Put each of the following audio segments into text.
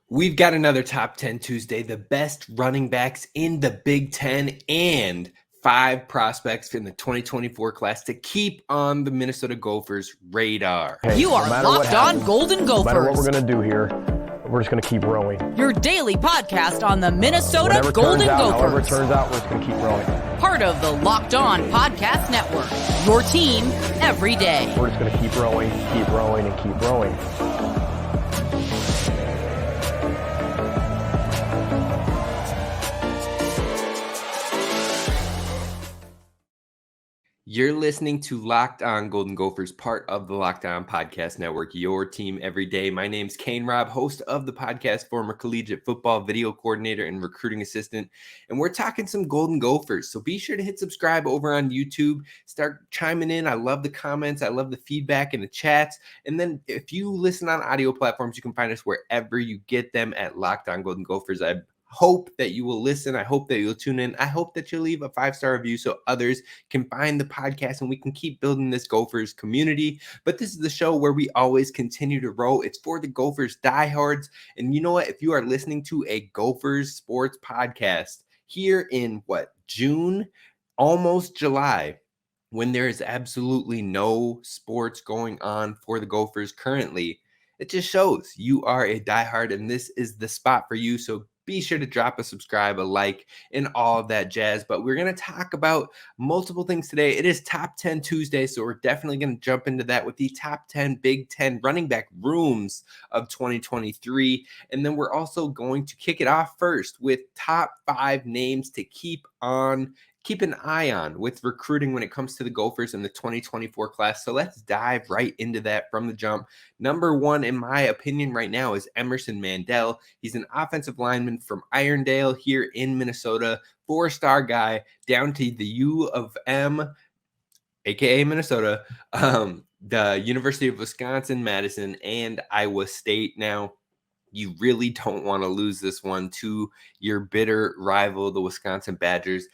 We've got another Top 10 Tuesday, the best running backs in the Big Ten, and 5 prospects in the 2024 class to keep on the Minnesota Gophers' radar. Hey, You are Locked On Golden Gophers. No matter what we're going to do here, we're just going to keep rowing. Your daily podcast on the Minnesota Golden Gophers. However it turns out, we're just going to keep rowing. Part of the Locked On Podcast Network. Your team every day. We're just going to keep rowing, and keep rowing. You're listening to Locked On Golden Gophers, part of the Locked On Podcast Network, your team every day. My name's Kane Rob, host of the podcast, former collegiate football video coordinator and recruiting assistant. And we're talking some Golden Gophers. So be sure to hit subscribe over on YouTube. Start chiming in. I love the comments. I love the feedback and the chats. And then if you listen on audio platforms, you can find us wherever you get them at Locked On Golden Gophers. I hope that you will listen. I hope that you'll tune in. I hope that you'll leave a 5-star review so others can find the podcast and we can keep building this Gophers community. But this is the show where we always continue to roll. It's for the Gophers diehards. And you know what? If you are listening to a Gophers sports podcast here in June, almost July, when there is absolutely no sports going on for the Gophers currently, it just shows you are a diehard and this is the spot for you. So be sure to drop a subscribe, a like, and all of that jazz. But we're going to talk about multiple things today. It is Top 10 Tuesday, so we're definitely going to jump into that with the top 10 Big Ten running back rooms of 2023. And then we're also going to kick it off first with top 5 names to keep an eye on with recruiting when it comes to the Gophers in the 2024 class. So let's dive right into that from the jump. Number 1, in my opinion right now, is Emerson Mandel. He's an offensive lineman from Irondale here in Minnesota, 4-star guy, down to the U of M, aka Minnesota, the University of Wisconsin-Madison, and Iowa State. Now, you really don't want to lose this one to your bitter rival, the Wisconsin Badgers.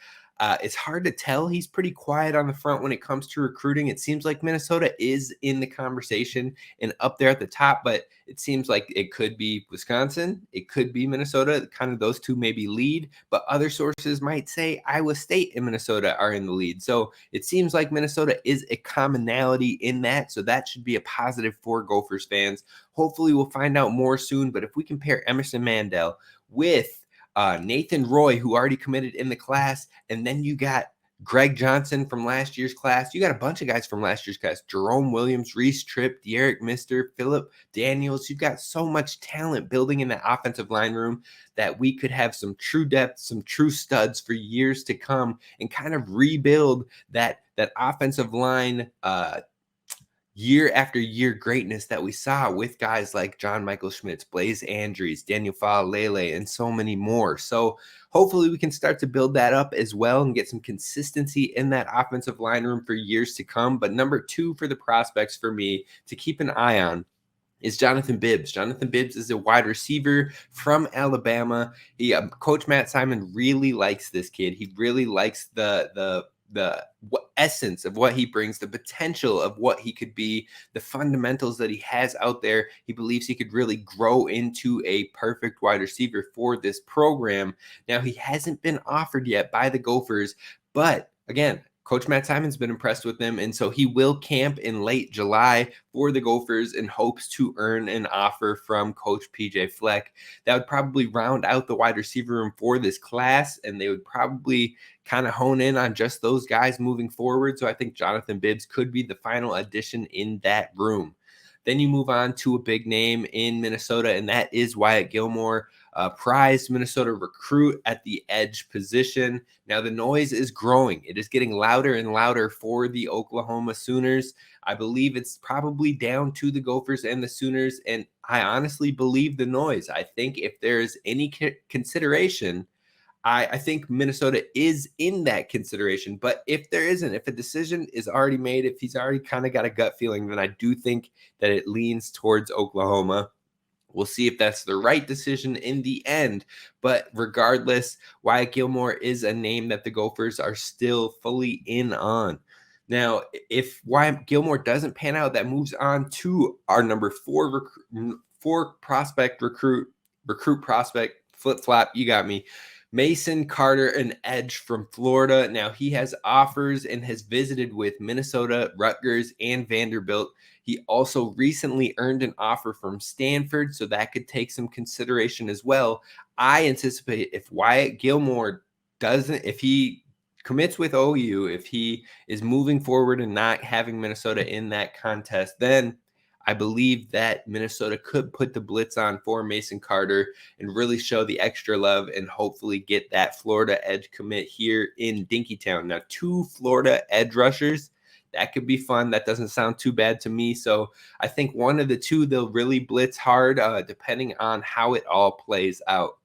It's hard to tell. He's pretty quiet on the front when it comes to recruiting. It seems like Minnesota is in the conversation and up there at the top, but it seems like it could be Wisconsin. It could be Minnesota. Kind of those two maybe lead, but other sources might say Iowa State and Minnesota are in the lead. So it seems like Minnesota is a commonality in that. So that should be a positive for Gophers fans. Hopefully we'll find out more soon, but if we compare Emerson Mandel with Nathan Roy, who already committed in the class, and then you got Greg Johnson from last year's class. You got a bunch of guys from last year's class. Jerome Williams, Reese Tripp, Derek Mister, Phillip Daniels. You've got so much talent building in the offensive line room that we could have some true depth, some true studs for years to come and kind of rebuild that offensive line year after year greatness that we saw with guys like John Michael Schmitz, Blaze Andrews, Daniel Faalele, and so many more. So hopefully we can start to build that up as well and get some consistency in that offensive line room for years to come. But number 2 for the prospects for me to keep an eye on is Jonathan Bibbs. Jonathan Bibbs is a wide receiver from Alabama. Coach Matt Simon really likes this kid. He really likes the essence of what he brings, the potential of what he could be, the fundamentals that he has out there. He believes he could really grow into a perfect wide receiver for this program. Now, he hasn't been offered yet by the Gophers, but again, Coach Matt Simon's been impressed with him, and so he will camp in late July for the Gophers in hopes to earn an offer from Coach PJ Fleck. That would probably round out the wide receiver room for this class, and they would probably kind of hone in on just those guys moving forward. So I think Jonathan Bibbs could be the final addition in that room. Then you move on to a big name in Minnesota, and that is Wyatt Gilmore, a prized Minnesota recruit at the edge position. Now, the noise is growing. It is getting louder and louder for the Oklahoma Sooners. I believe it's probably down to the Gophers and the Sooners, and I honestly believe the noise. I think if there is any consideration, I think Minnesota is in that consideration. But if there isn't, if a decision is already made, if he's already kind of got a gut feeling, then I do think that it leans towards Oklahoma. We'll see if that's the right decision in the end. But regardless, Wyatt Gilmore is a name that the Gophers are still fully in on. Now, if Wyatt Gilmore doesn't pan out, that moves on to our number 4 prospect recruit recruit prospect, flip-flop, you got me. Mason Carter, an edge from Florida. Now, he has offers and has visited with Minnesota, Rutgers, and Vanderbilt. He also recently earned an offer from Stanford, so that could take some consideration as well. I anticipate if Wyatt Gilmore if he commits with OU, if he is moving forward and not having Minnesota in that contest, then I believe that Minnesota could put the blitz on for Mason Carter and really show the extra love and hopefully get that Florida edge commit here in Dinkytown. Now, 2 Florida edge rushers, that could be fun. That doesn't sound too bad to me. So I think one of the 2, they'll really blitz hard depending on how it all plays out.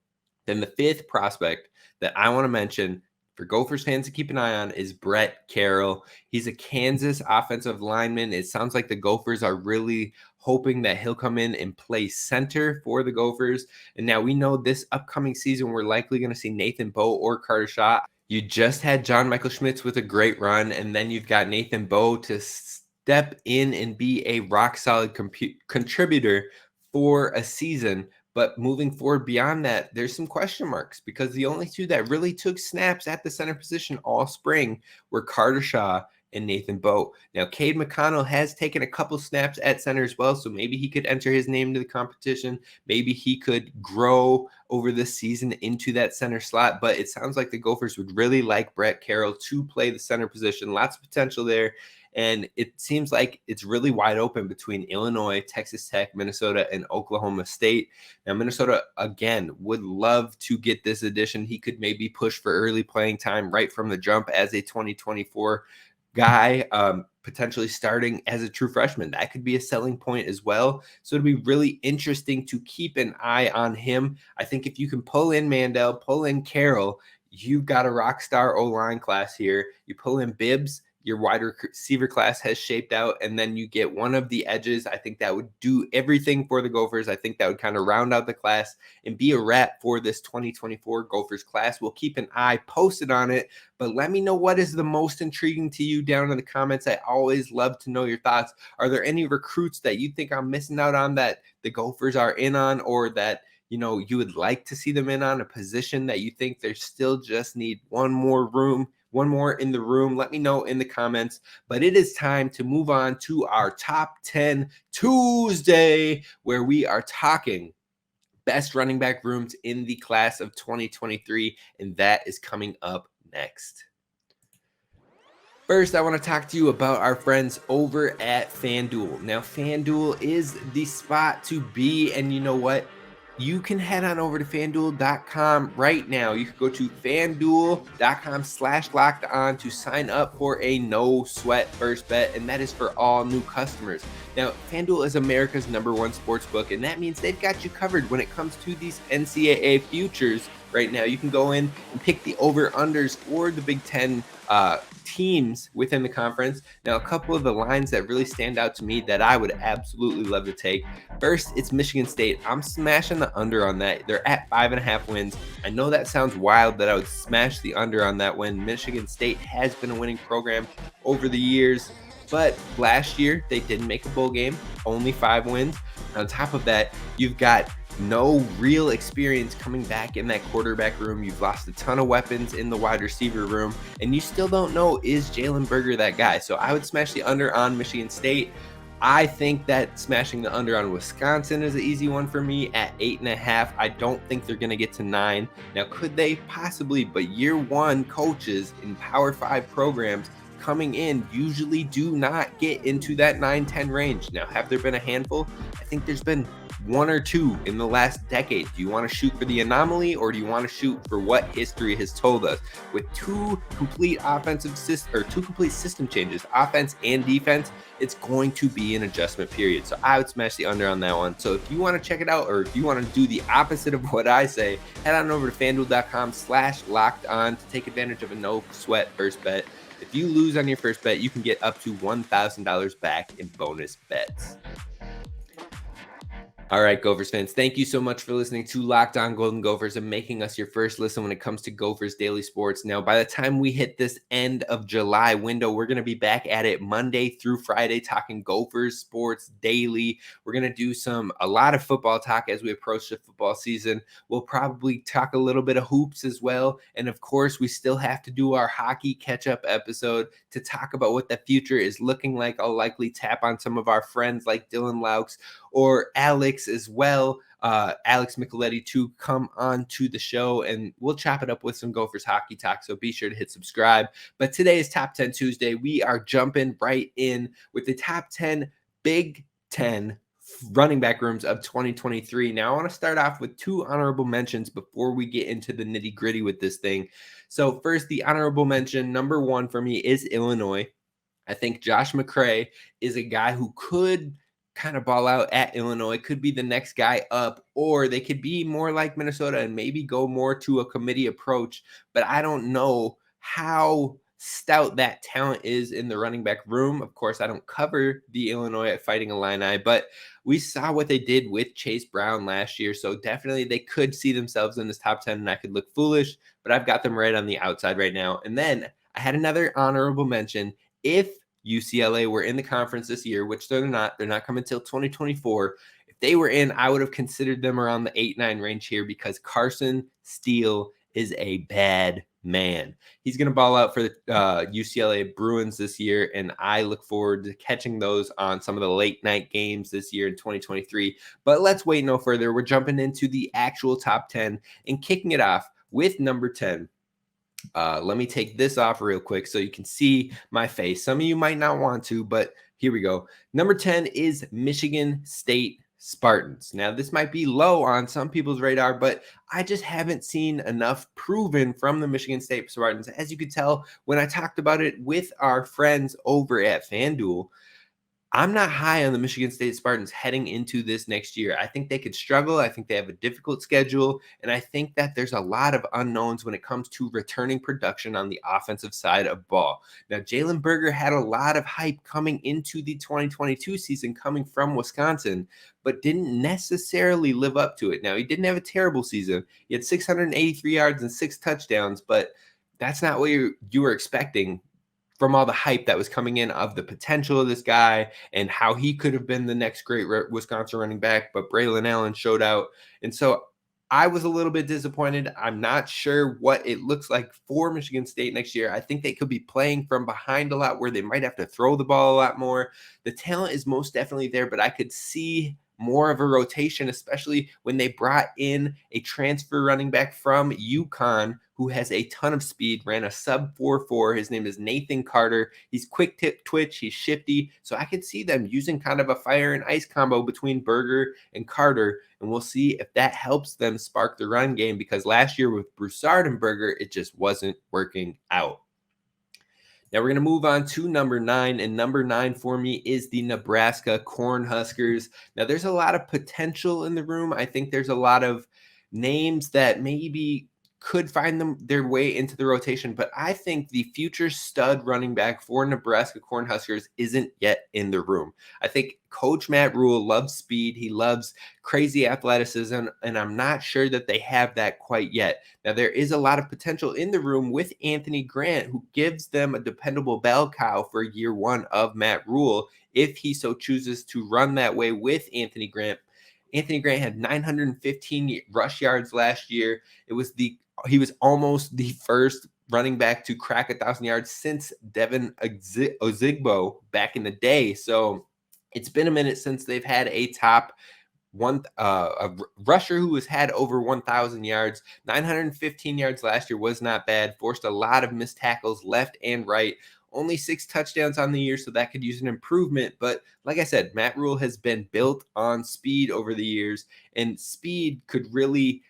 Then the 5th prospect that I want to mention for Gophers fans to keep an eye on is Brett Carroll. He's a Kansas offensive lineman. It sounds like the Gophers are really hoping that he'll come in and play center for the Gophers. And now we know this upcoming season, we're likely going to see Nathan Bowe or Carter Shaw. You just had John Michael Schmitz with a great run, and then you've got Nathan Bowe to step in and be a rock-solid contributor for a season. But moving forward beyond that, there's some question marks because the only 2 that really took snaps at the center position all spring were Carter Shaw and Nathan Bowe. Now, Cade McConnell has taken a couple snaps at center as well, so maybe he could enter his name to the competition. Maybe he could grow over the season into that center slot, but it sounds like the Gophers would really like Brett Carroll to play the center position. Lots of potential there. And it seems like it's really wide open between Illinois, Texas Tech, Minnesota, and Oklahoma State. Now, Minnesota, again, would love to get this addition. He could maybe push for early playing time right from the jump as a 2024 guy, potentially starting as a true freshman. That could be a selling point as well. So it'll be really interesting to keep an eye on him. I think if you can pull in Mandell, pull in Carroll, you've got a rock star O-line class here. You pull in Bibbs, your wide receiver class has shaped out, and then you get one of the edges. I think that would do everything for the Gophers. I think that would kind of round out the class and be a wrap for this 2024 Gophers class. We'll keep an eye posted on it, but let me know what is the most intriguing to you down in the comments. I always love to know your thoughts. Are there any recruits that you think I'm missing out on that the Gophers are in on, or that you would like to see them in on, a position that you think they still just need one more in the room? Let me know in the comments. But it is time to move on to our Top 10 Tuesday, where we are talking best running back rooms in the class of 2023, and that is coming up next. First, I want to talk to you about our friends over at FanDuel. Now, FanDuel is the spot to be, and you know what? You can head on over to FanDuel.com right now. You can go to FanDuel.com/LockedOn to sign up for a no-sweat first bet, and that is for all new customers. Now, FanDuel is America's #1 sportsbook, and that means they've got you covered when it comes to these NCAA futures. Right now, you can go in and pick the over-unders for the Big Ten teams within the conference. Now, a couple of the lines that really stand out to me that I would absolutely love to take. First, it's Michigan State. I'm smashing the under on that. They're at 5.5 wins. I know that sounds wild that I would smash the under on that when Michigan State has been a winning program over the years. But last year, they didn't make a bowl game, only 5 wins. On top of that, you've got no real experience coming back in that quarterback room. You've lost a ton of weapons in the wide receiver room, and you still don't know, is Jalen Berger that guy? So I would smash the under on Michigan State. I think that smashing the under on Wisconsin is an easy one for me at 8.5. I don't think they're going to get to 9. Now, could they possibly? But year one coaches in Power 5 programs coming in usually do not get into that 9-10 range. Now, have there been a handful? I think there's been 1 or 2 in the last decade. Do you want to shoot for the anomaly, or do you want to shoot for what history has told us? With 2 complete system changes, offense and defense, it's going to be an adjustment period. So I would smash the under on that one. So if you want to check it out, or if you want to do the opposite of what I say, head on over to FanDuel.com/LockedOn to take advantage of a no sweat first bet. If you lose on your first bet, you can get up to $1,000 back in bonus bets. All right, Gophers fans, thank you so much for listening to Locked On Golden Gophers and making us your first listen when it comes to Gophers daily sports. Now, by the time we hit this end of July window, we're going to be back at it Monday through Friday talking Gophers sports daily. We're going to do a lot of football talk as we approach the football season. We'll probably talk a little bit of hoops as well. And of course, we still have to do our hockey catch-up episode to talk about what the future is looking like. I'll likely tap on some of our friends like Dylan Laux or Alex as well, Alex Micheletti, to come on to the show, and we'll chop it up with some Gophers hockey talk, so be sure to hit subscribe. But today is Top 10 Tuesday. We are jumping right in with the top 10 Big Ten running back rooms of 2023. Now, I want to start off with two honorable mentions before we get into the nitty-gritty with this thing. So first, the honorable mention, number one for me, is Illinois. I think Josh McCray is a guy who could kind of ball out at Illinois, could be the next guy up, or they could be more like Minnesota and maybe go more to a committee approach. But I don't know how stout that talent is in the running back room. Of course, I don't cover the Illinois Fighting Illini, but we saw what they did with Chase Brown last year. So definitely they could see themselves in this top 10, and I could look foolish, but I've got them right on the outside right now. And then I had another honorable mention. If UCLA were in the conference this year, which they're not coming until 2024. If they were in, I would have considered them around the 8-9 range here because Carson Steele is a bad man. He's going to ball out for the UCLA Bruins this year, and I look forward to catching those on some of the late night games this year in 2023. But let's wait no further. We're jumping into the actual top 10 and kicking it off with number 10. Let me take this off real quick so you can see my face. Some of you might not want to, but here we go. Number 10 is Michigan State Spartans. Now, this might be low on some people's radar, but I just haven't seen enough proven from the Michigan State Spartans. As you could tell when I talked about it with our friends over at FanDuel, I'm not high on the Michigan State Spartans heading into this next year. I think they could struggle. I think they have a difficult schedule. And I think that there's a lot of unknowns when it comes to returning production on the offensive side of ball. Now, Jalen Berger had a lot of hype coming into the 2022 season coming from Wisconsin, but didn't necessarily live up to it. Now, he didn't have a terrible season. He had 683 yards and 6 touchdowns, but that's not what you were expecting from all the hype that was coming in of the potential of this guy and how he could have been the next great Wisconsin running back, but Braylon Allen showed out. And so I was a little bit disappointed. I'm not sure what it looks like for Michigan State next year. I think they could be playing from behind a lot where they might have to throw the ball a lot more. The talent is most definitely there, but I could see more of a rotation, especially when they brought in a transfer running back from UConn who has a ton of speed, ran a sub 4.4. His name is Nathan Carter. He's quick tip twitch. He's shifty. So I could see them using kind of a fire and ice combo between Berger and Carter. And we'll see if that helps them spark the run game, because last year with Broussard and Berger, it just wasn't working out. Now we're going to move on to number 9, and number 9 for me is the Nebraska Cornhuskers. Now there's a lot of potential in the room. I think there's a lot of names that maybe could find them their way into the rotation, but I think the future stud running back for Nebraska Cornhuskers isn't yet in the room. I think Coach Matt Rule loves speed. He loves crazy athleticism, and I'm not sure that they have that quite yet. Now, there is a lot of potential in the room with Anthony Grant, who gives them a dependable bell cow for year one of Matt Rule, if he so chooses to run that way with Anthony Grant. Anthony Grant had 915 rush yards last year. He was almost the first running back to crack 1,000 yards since Devin Ozigbo back in the day. So it's been a minute since they've had a top a rusher who has had over 1,000 yards. 915 yards last year was not bad. Forced a lot of missed tackles left and right. Only 6 touchdowns on the year, so that could use an improvement. But like I said, Matt Rule has been built on speed over the years, and speed could really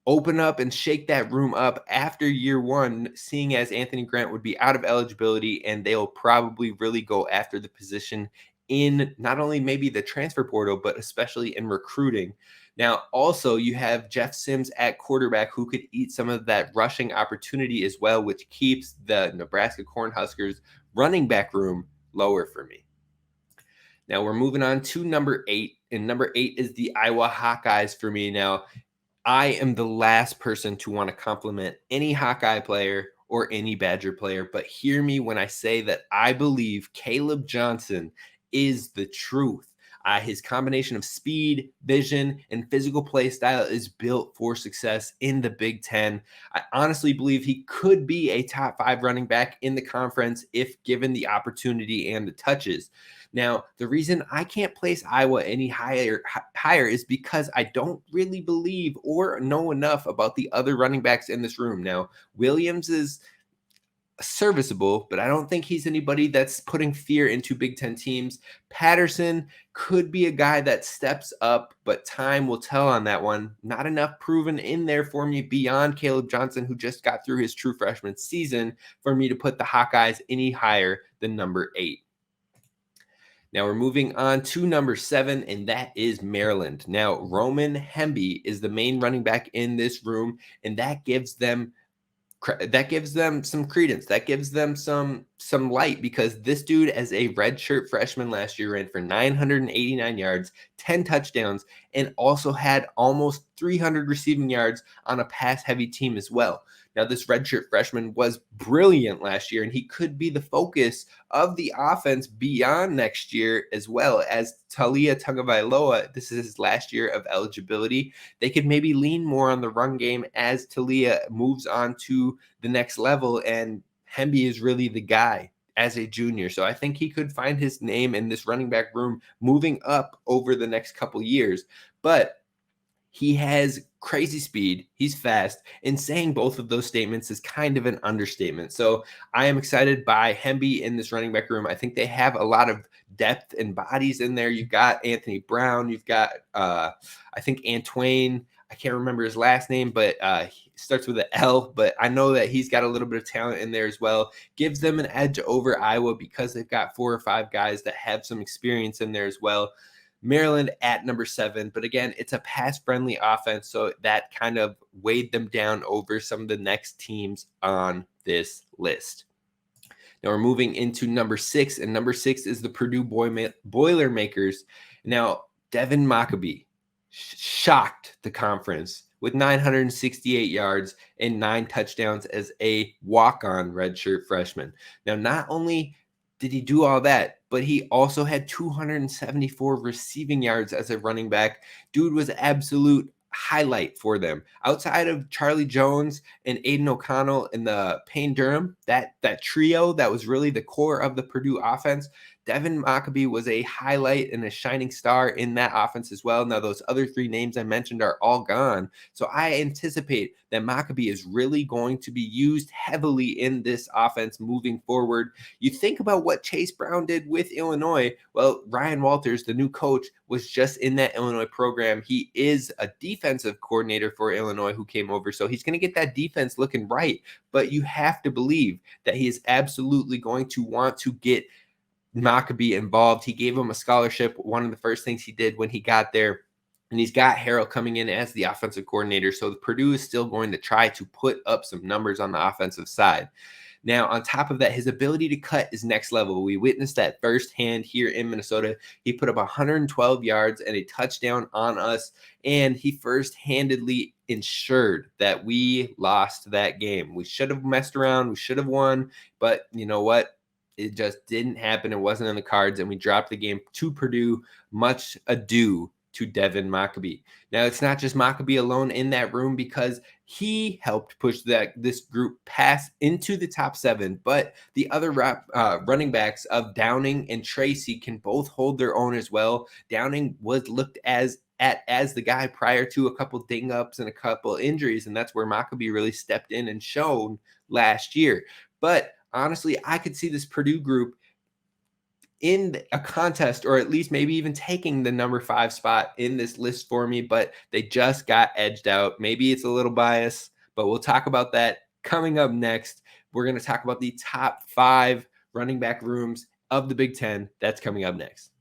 open up and shake that room up after year one, seeing as Anthony Grant would be out of eligibility, and they'll probably really go after the position in not only maybe the transfer portal, but especially in recruiting. Now, also, you have Jeff Sims at quarterback, who could eat some of that rushing opportunity as well, which keeps the Nebraska Cornhuskers running back room lower for me. Now we're moving on to number 8, and number 8 is the Iowa Hawkeyes for me. Now, I am the last person to want to compliment any Hawkeye player or any Badger player, but hear me when I say that I believe Caleb Johnson is the truth. His combination of speed, vision, and physical play style is built for success in the Big Ten. I honestly believe he could be a top 5 running back in the conference if given the opportunity and the touches. Now, the reason I can't place Iowa any higher is because I don't really believe or know enough about the other running backs in this room. Now, Williams is serviceable, but I don't think he's anybody that's putting fear into Big Ten teams. Patterson could be a guy that steps up, but time will tell on that one. Not enough proven in there for me beyond Caleb Johnson, who just got through his true freshman season, for me to put the Hawkeyes any higher than number 8. Now we're moving on to number 7, and that is Maryland. Now, Roman Hemby is the main running back in this room, and that gives them some credence. That gives them some light, because this dude, as a redshirt freshman last year, ran for 989 yards, 10 touchdowns, and also had almost 300 receiving yards on a pass-heavy team as well. Now, this redshirt freshman was brilliant last year, and he could be the focus of the offense beyond next year, as well as Talia Tagovailoa. This is his last year of eligibility. They could maybe lean more on the run game as Talia moves on to the next level, and Hemby is really the guy as a junior. So I think he could find his name in this running back room moving up over the next couple years. But he has crazy speed. He's fast. And saying both of those statements is kind of an understatement. So I am excited by Hemby in this running back room. I think they have a lot of depth and bodies in there. You've got Anthony Brown. You've got, I think, Antwain. I can't remember his last name, but he starts with an L. But I know that he's got a little bit of talent in there as well. Gives them an edge over Iowa because they've got 4 or 5 guys that have some experience in there as well. Maryland at number 7, but again, it's a pass-friendly offense, so that kind of weighed them down over some of the next teams on this list. Now we're moving into number 6, and number 6 is the Purdue Boilermakers. Now, Devin Mockabee shocked the conference with 968 yards and 9 touchdowns as a walk-on redshirt freshman. Now, not only did he do all that, but he also had 274 receiving yards as a running back. Dude was absolute highlight for them. Outside of Charlie Jones and Aiden O'Connell and the Payne Durham, that trio that was really the core of the Purdue offense, Devin Mockabee was a highlight and a shining star in that offense as well. Now, those other 3 names I mentioned are all gone. So I anticipate that Mockabee is really going to be used heavily in this offense moving forward. You think about what Chase Brown did with Illinois. Well, Ryan Walters, the new coach, was just in that Illinois program. He is a defensive coordinator for Illinois who came over. So he's going to get that defense looking right. But you have to believe that he is absolutely going to want to get Mockabee involved. He gave him a scholarship, one of the first things he did when he got there. And he's got Harrell coming in as the offensive coordinator. So the Purdue is still going to try to put up some numbers on the offensive side. Now, on top of that, his ability to cut is next level. We witnessed that firsthand here in Minnesota. He put up 112 yards and a touchdown on us, and he first-handedly ensured that we lost that game. We should have messed around. We should have won, but you know what? It just didn't happen. It wasn't in the cards, and we dropped the game to Purdue. Much ado to Devin Mockabee. Now, it's not just Mockabee alone in that room, because he helped push this group past into the top 7, but the other running backs of Downing and Tracy can both hold their own as well. Downing was looked as the guy prior to a couple ding-ups and a couple injuries, and that's where Mockabee really stepped in and shown last year. But honestly, I could see this Purdue group in a contest, or at least maybe even taking the number 5 spot in this list for me, but they just got edged out. Maybe it's a little bias, but we'll talk about that coming up next. We're going to talk about the top 5 running back rooms of the Big Ten. That's coming up next.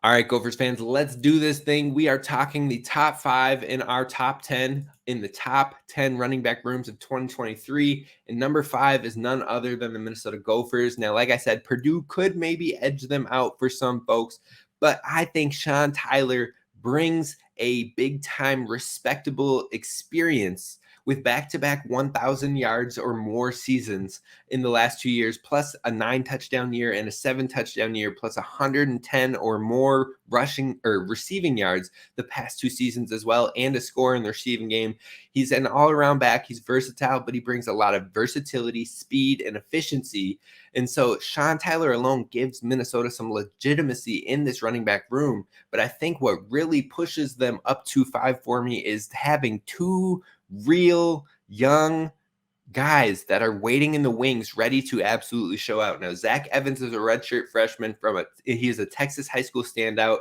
All right, Gophers fans, let's do this thing. We are talking the top 5 in our top 10 in the top 10 running back rooms of 2023. And number 5 is none other than the Minnesota Gophers. Now, like I said, Purdue could maybe edge them out for some folks, but I think Sean Tyler brings a big-time respectable experience with back-to-back 1,000 yards or more seasons in the last 2 years, plus a 9-touchdown year and a 7-touchdown year, plus 110 or more rushing or receiving yards the past 2 seasons as well, and a score in the receiving game. He's an all-around back. He's versatile, but he brings a lot of versatility, speed, and efficiency. And so Sean Tyler alone gives Minnesota some legitimacy in this running back room. But I think what really pushes them up to 5 for me is having 2 real young guys that are waiting in the wings, ready to absolutely show out. Now, Zach Evans is a redshirt freshman he is a Texas high school standout.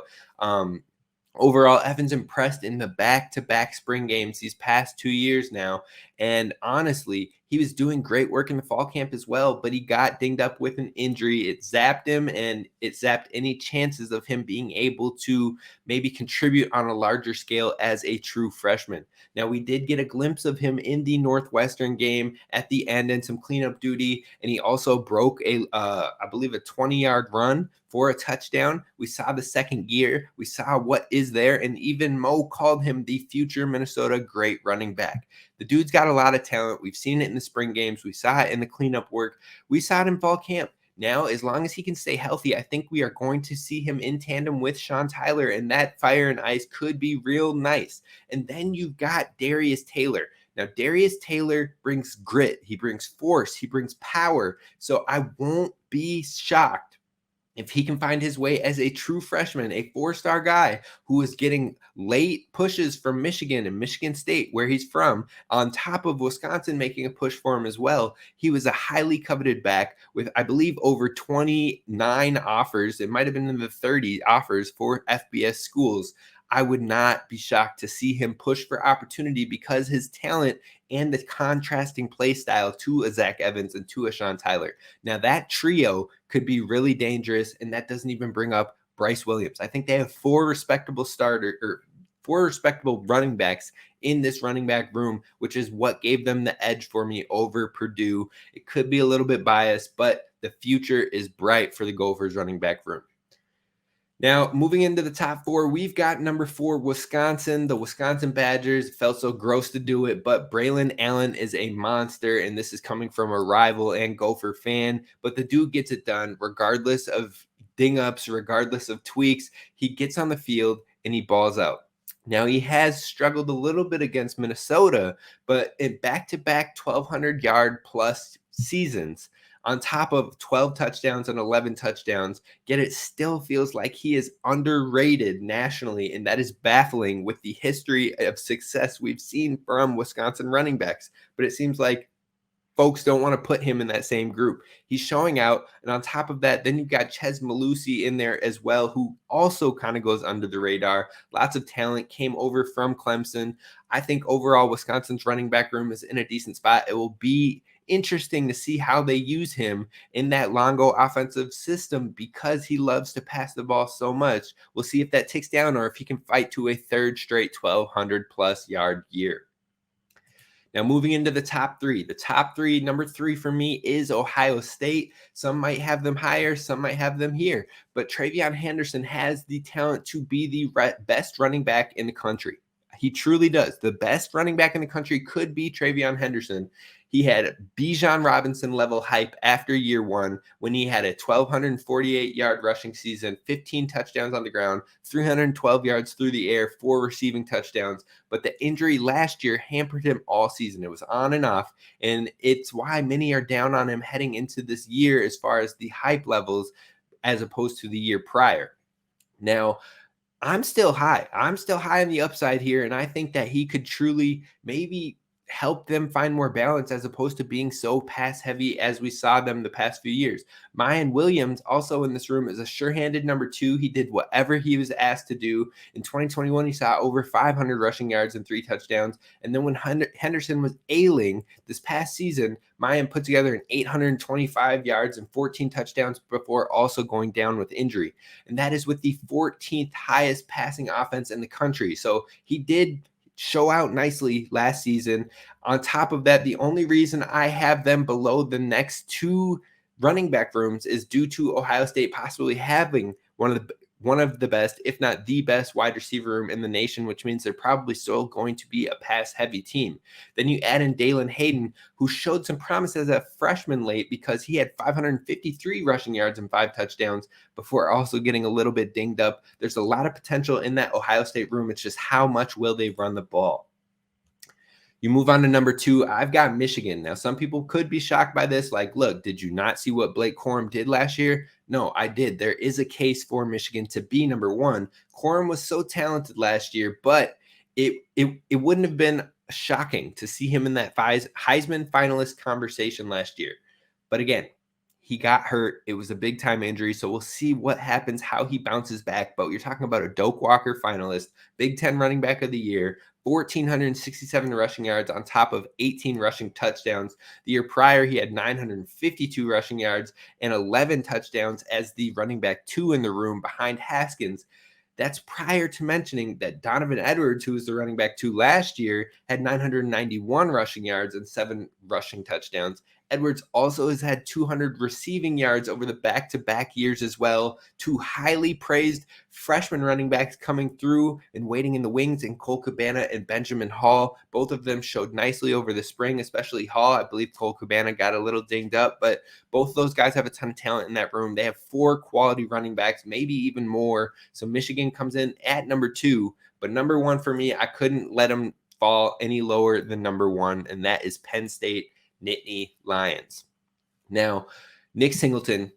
Overall, Evans impressed in the back-to-back spring games these past 2 years now. And honestly, he was doing great work in the fall camp as well, but he got dinged up with an injury. It zapped him, and it zapped any chances of him being able to maybe contribute on a larger scale as a true freshman. Now, we did get a glimpse of him in the Northwestern game at the end and some cleanup duty, and he also broke I believe a 20-yard run for a touchdown. We saw the second gear. We saw what is there, and even Mo called him the future Minnesota great running back. The dude's got a lot of talent. We've seen it in the spring games. We saw it in the cleanup work. We saw it in fall camp. Now, as long as he can stay healthy, I think we are going to see him in tandem with Sean Tyler, and that fire and ice could be real nice. And then you've got Darius Taylor. Now, Darius Taylor brings grit. He brings force. He brings power. So I won't be shocked if he can find his way as a true freshman, a 4-star guy who is getting late pushes from Michigan and Michigan State, where he's from, on top of Wisconsin making a push for him as well. He was a highly coveted back with, I believe, over 29 offers. It might have been in the 30 offers for FBS schools. I would not be shocked to see him push for opportunity because his talent and the contrasting play style to a Zach Evans and to a Sean Tyler. Now, that trio could be really dangerous, and that doesn't even bring up Bryce Williams. I think they have 4 respectable running backs in this running back room, which is what gave them the edge for me over Purdue. It could be a little bit biased, but the future is bright for the Gophers running back room. Now, moving into the top 4, we've got number 4, Wisconsin. The Wisconsin Badgers. It felt so gross to do it, but Braylon Allen is a monster, and this is coming from a rival and Gopher fan. But the dude gets it done regardless of ding-ups, regardless of tweaks. He gets on the field, and he balls out. Now, he has struggled a little bit against Minnesota, but in back-to-back 1,200-yard plus seasons, on top of 12 touchdowns and 11 touchdowns, yet it still feels like he is underrated nationally, and that is baffling with the history of success we've seen from Wisconsin running backs. But it seems like folks don't want to put him in that same group. He's showing out, and on top of that, then you've got Ches Malusi in there as well, who also kind of goes under the radar. Lots of talent, came over from Clemson. I think overall Wisconsin's running back room is in a decent spot. It will be interesting to see how they use him in that Longo offensive system because he loves to pass the ball so much. We'll see if that ticks down or if he can fight to a 3rd straight 1,200-plus yard year. Now, moving into the top 3. The top 3, number 3 for me is Ohio State. Some might have them higher, some might have them here. But TreVeyon Henderson has the talent to be the best running back in the country. He truly does. The best running back in the country could be TreVeyon Henderson. He had Bijan Robinson level hype after year 1 when he had a 1,248-yard rushing season, 15 touchdowns on the ground, 312 yards through the air, 4 receiving touchdowns. But the injury last year hampered him all season. It was on and off, and it's why many are down on him heading into this year as far as the hype levels as opposed to the year prior. Now, I'm still high. I'm still high on the upside here, and I think that he could truly maybe help them find more balance as opposed to being so pass heavy as we saw them the past few years. Mayan Williams, also in this room, is a sure-handed number 2. He did whatever he was asked to do. In 2021, he saw over 500 rushing yards and 3 touchdowns. And then when Henderson was ailing this past season, Mayan put together an 825 yards and 14 touchdowns before also going down with injury. And that is with the 14th highest passing offense in the country. So he did show out nicely last season. On top of that, the only reason I have them below the next 2 running back rooms is due to Ohio State possibly having one of the best, if not the best, wide receiver room in the nation, which means they're probably still going to be a pass-heavy team. Then you add in Dalen Hayden, who showed some promise as a freshman late because he had 553 rushing yards and 5 touchdowns before also getting a little bit dinged up. There's a lot of potential in that Ohio State room. It's just how much will they run the ball? You move on to number 2. I've got Michigan. Now, some people could be shocked by this. Like, look, did you not see what Blake Corum did last year? No, I did. There is a case for Michigan to be number 1. Corum was so talented last year, but it wouldn't have been shocking to see him in that Heisman finalist conversation last year. But again, he got hurt. It was a big-time injury, so we'll see what happens, how he bounces back. But you're talking about a Doak Walker finalist, Big Ten running back of the year, 1,467 rushing yards on top of 18 rushing touchdowns. The year prior, he had 952 rushing yards and 11 touchdowns as the running back 2 in the room behind Haskins. That's prior to mentioning that Donovan Edwards, who was the running back 2 last year, had 991 rushing yards and 7 rushing touchdowns. Edwards also has had 200 receiving yards over the back-to-back years as well. 2 highly praised freshman running backs coming through and waiting in the wings in Cole Cabana and Benjamin Hall. Both of them showed nicely over the spring, especially Hall. I believe Cole Cabana got a little dinged up, but both of those guys have a ton of talent in that room. They have 4 quality running backs, maybe even more. So Michigan comes in at number 2, but number 1 for me, I couldn't let them fall any lower than number 1, and that is Penn State Nittany Lions. Now, Nick Singleton,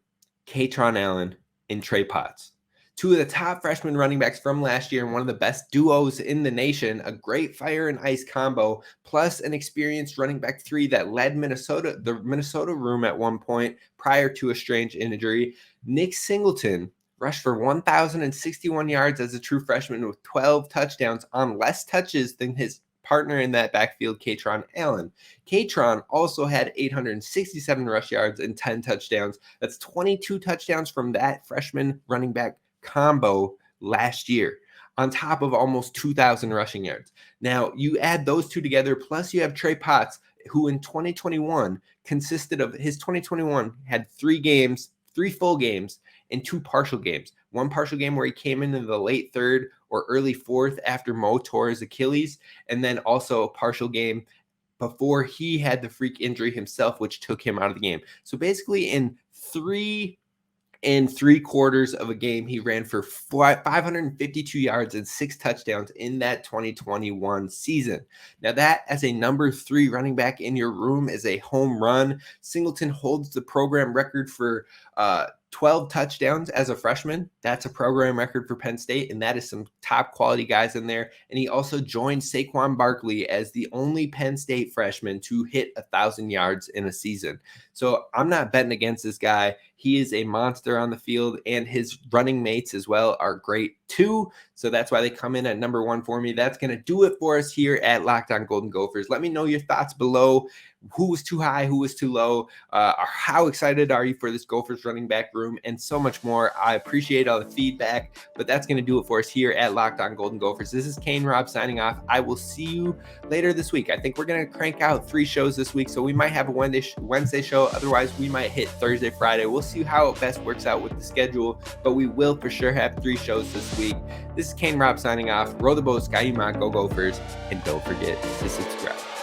Katron Allen, and Trey Potts. 2 of the top freshman running backs from last year and one of the best duos in the nation, a great fire and ice combo, plus an experienced running back 3 that led the Minnesota room at one point prior to a strange injury. Nick Singleton rushed for 1,061 yards as a true freshman with 12 touchdowns on less touches than his partner in that backfield, Katron Allen. Katron also had 867 rush yards and 10 touchdowns. That's 22 touchdowns from that freshman running back combo last year, on top of almost 2,000 rushing yards. Now, you add those 2 together, plus you have Trey Potts, who in 2021 had 3 full games and 2 partial games. 1 partial game where he came in the late 3rd or early 4th after Mo tore his Achilles, and then also a partial game before he had the freak injury himself, which took him out of the game. So basically in 3 3/4 of a game, he ran for 552 yards and 6 touchdowns in that 2021 season. Now that, as a number 3 running back in your room, is a home run. Singleton holds the program record for 12 touchdowns as a freshman. That's a program record for Penn State, and that is some top quality guys in there. And he also joined Saquon Barkley as the only Penn State freshman to hit 1,000 yards in a season. So I'm not betting against this guy. He is a monster on the field, and his running mates as well are great too. So that's why they come in at number 1 for me. That's going to do it for us here at Locked On Golden Gophers. Let me know your thoughts below. Who was too high? Who was too low? How excited are you for this Gophers running back room? And so much more. I appreciate all the feedback, but that's going to do it for us here at Locked On Golden Gophers. This is Kane Rob signing off. I will see you later this week. I think we're going to crank out 3 shows this week, so we might have a Wednesday show. Otherwise, we might hit Thursday, Friday. We'll see how it best works out with the schedule, but we will for sure have 3 shows this week. This is Kane Rob signing off. Row the boat, Sky Go Gophers, and don't forget to subscribe.